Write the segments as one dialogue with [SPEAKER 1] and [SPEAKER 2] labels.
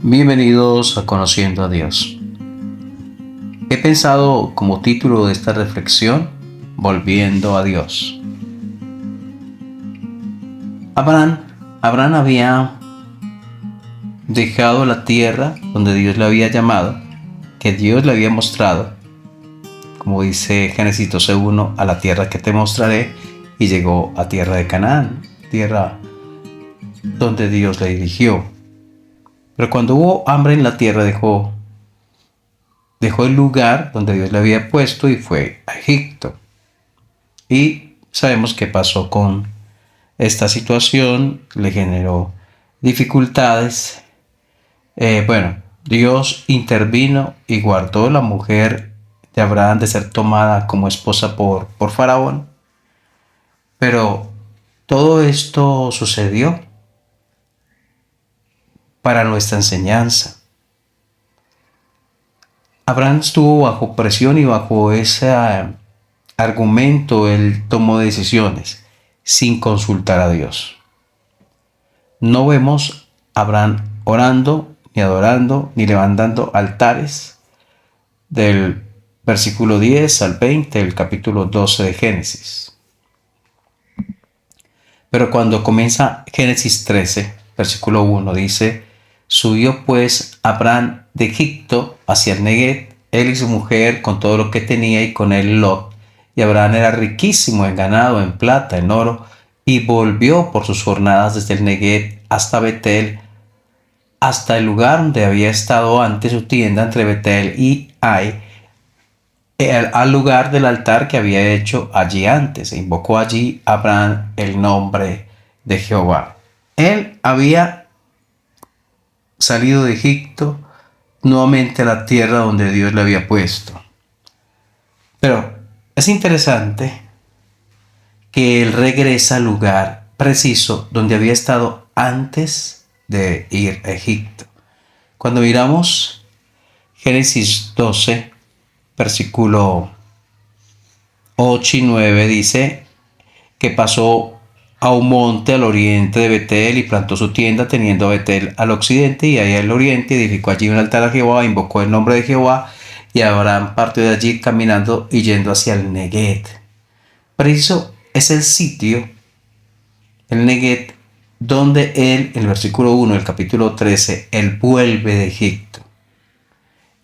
[SPEAKER 1] Bienvenidos a Conociendo a Dios. He pensado como título de esta reflexión, Volviendo a Dios. Abraham había dejado la tierra donde Dios le había llamado, que Dios le había mostrado, como dice Génesis 12:1, a la tierra que te mostraré, y llegó a tierra de Canaán, tierra donde Dios le dirigió. Pero cuando hubo hambre en la tierra dejó el lugar donde Dios le había puesto y fue a Egipto. Y sabemos qué pasó con esta situación, le generó dificultades. Dios intervino y guardó la mujer de Abraham de ser tomada como esposa por Faraón. Pero todo esto sucedió para nuestra enseñanza. Abraham estuvo bajo presión y bajo ese argumento él tomó decisiones sin consultar a Dios. No vemos a Abraham orando, ni adorando, ni levantando altares del versículo 10 al 20 del capítulo 12 de Génesis. Pero cuando comienza Génesis 13, versículo 1, dice: subió pues Abraham de Egipto hacia el Neguev, él y su mujer con todo lo que tenía, y con él Lot. Y Abraham era riquísimo en ganado, en plata, en oro, y volvió por sus jornadas desde el Neguev hasta Betel, hasta el lugar donde había estado antes su tienda entre Betel y Ai, al lugar del altar que había hecho allí antes. E invocó allí Abraham el nombre de Jehová. Él había salido de Egipto nuevamente a la tierra donde Dios le había puesto. Pero es interesante que él regresa al lugar preciso donde había estado antes de ir a Egipto. Cuando miramos Génesis 12, versículo 8 y 9, dice que pasó a un monte al oriente de Betel y plantó su tienda, teniendo a Betel al occidente y allá al oriente, edificó allí un altar a Jehová, invocó el nombre de Jehová, y Abraham partió de allí caminando y yendo hacia el Neguev. Preciso es el sitio, el Neguev, donde él, en el versículo 1 del capítulo 13, él vuelve de Egipto.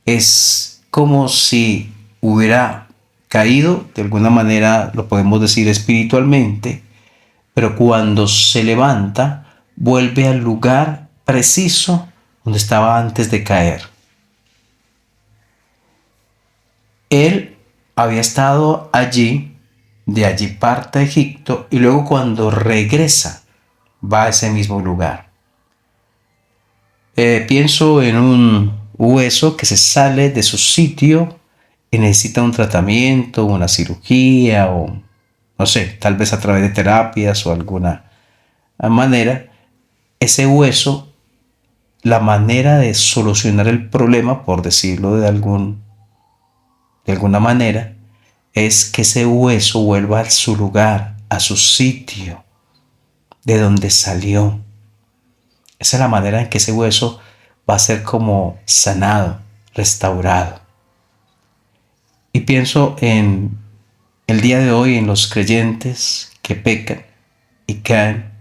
[SPEAKER 1] Es como si hubiera caído, de alguna manera lo podemos decir espiritualmente, pero cuando se levanta, vuelve al lugar preciso donde estaba antes de caer. Él había estado allí, de allí parte a Egipto, y luego cuando regresa, va a ese mismo lugar. Pienso en un hueso que se sale de su sitio y necesita un tratamiento, una cirugía, o no sé, tal vez a través de terapias o alguna manera. Ese hueso, la manera de solucionar el problema, por decirlo de alguna manera, es que ese hueso vuelva a su lugar, a su sitio, de donde salió. Esa es la manera en que ese hueso va a ser como sanado, restaurado. Y pienso en el día de hoy, en los creyentes que pecan y caen.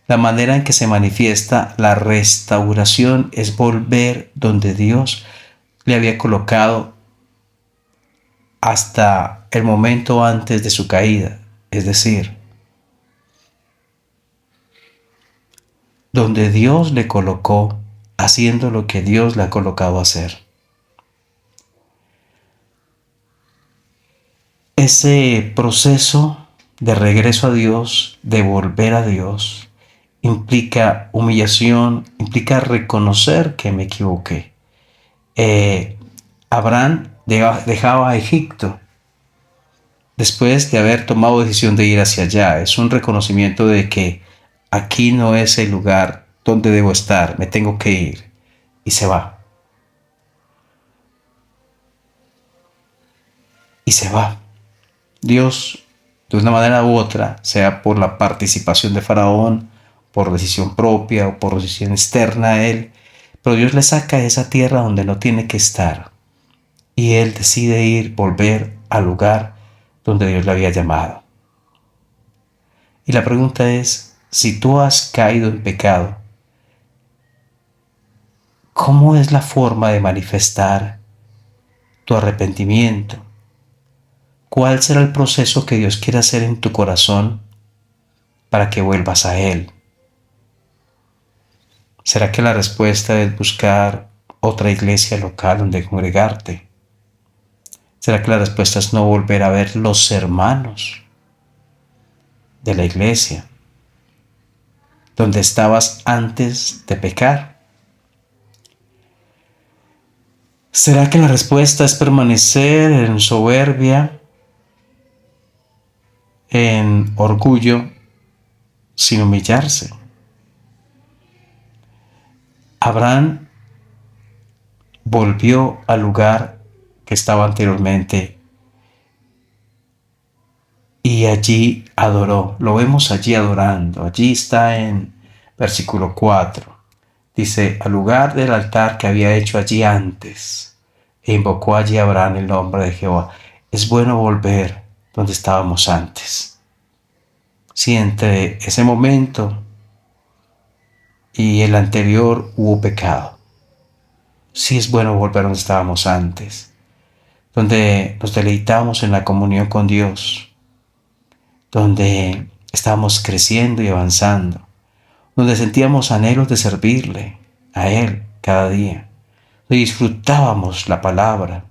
[SPEAKER 1] La manera en que se manifiesta la restauración es volver donde Dios le había colocado hasta el momento antes de su caída, es decir, donde Dios le colocó, haciendo lo que Dios le ha colocado a hacer. Ese proceso de regreso a Dios, de volver a Dios, implica humillación, implica reconocer que me equivoqué. Abraham dejaba a Egipto después de haber tomado decisión de ir hacia allá. Es un reconocimiento de que aquí no es el lugar donde debo estar, me tengo que ir. Y se va. Y se va. Dios, de una manera u otra, sea por la participación de Faraón, por decisión propia o por decisión externa a él, Pero Dios le saca de esa tierra donde no tiene que estar y él decide volver al lugar donde Dios le había llamado. Y la pregunta es, si tú has caído en pecado, ¿cómo es la forma de manifestar tu arrepentimiento? ¿Cuál será el proceso que Dios quiere hacer en tu corazón para que vuelvas a Él? ¿Será que la respuesta es buscar otra iglesia local donde congregarte? ¿Será que la respuesta es no volver a ver los hermanos de la iglesia donde estabas antes de pecar? ¿Será que la respuesta es permanecer en soberbia, en orgullo, sin humillarse? Abraham volvió al lugar que estaba anteriormente y allí adoró. Lo vemos allí adorando. Allí está en versículo 4. Dice, al lugar del altar que había hecho allí antes, e invocó allí a Abraham el nombre de Jehová. Es bueno volver donde estábamos antes. Si entre ese momento y el anterior hubo pecado, sí es bueno volver donde estábamos antes, donde nos deleitamos en la comunión con Dios, donde estábamos creciendo y avanzando, donde sentíamos anhelos de servirle a Él cada día, donde disfrutábamos la palabra.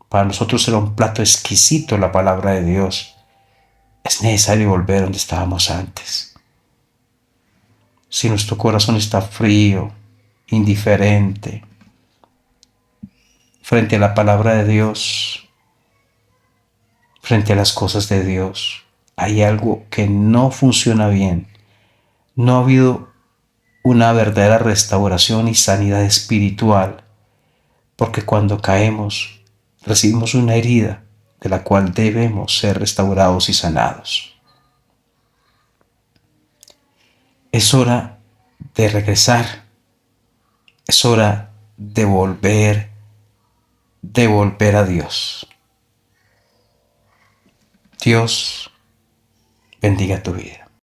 [SPEAKER 1] Para nosotros era un plato exquisito la palabra de Dios. Es necesario volver donde estábamos antes. Si nuestro corazón está frío, indiferente, frente a la palabra de Dios, frente a las cosas de Dios, hay algo que no funciona bien. No ha habido una verdadera restauración y sanidad espiritual, porque cuando caemos recibimos una herida de la cual debemos ser restaurados y sanados. Es hora de regresar, es hora de volver a Dios. Dios bendiga tu vida.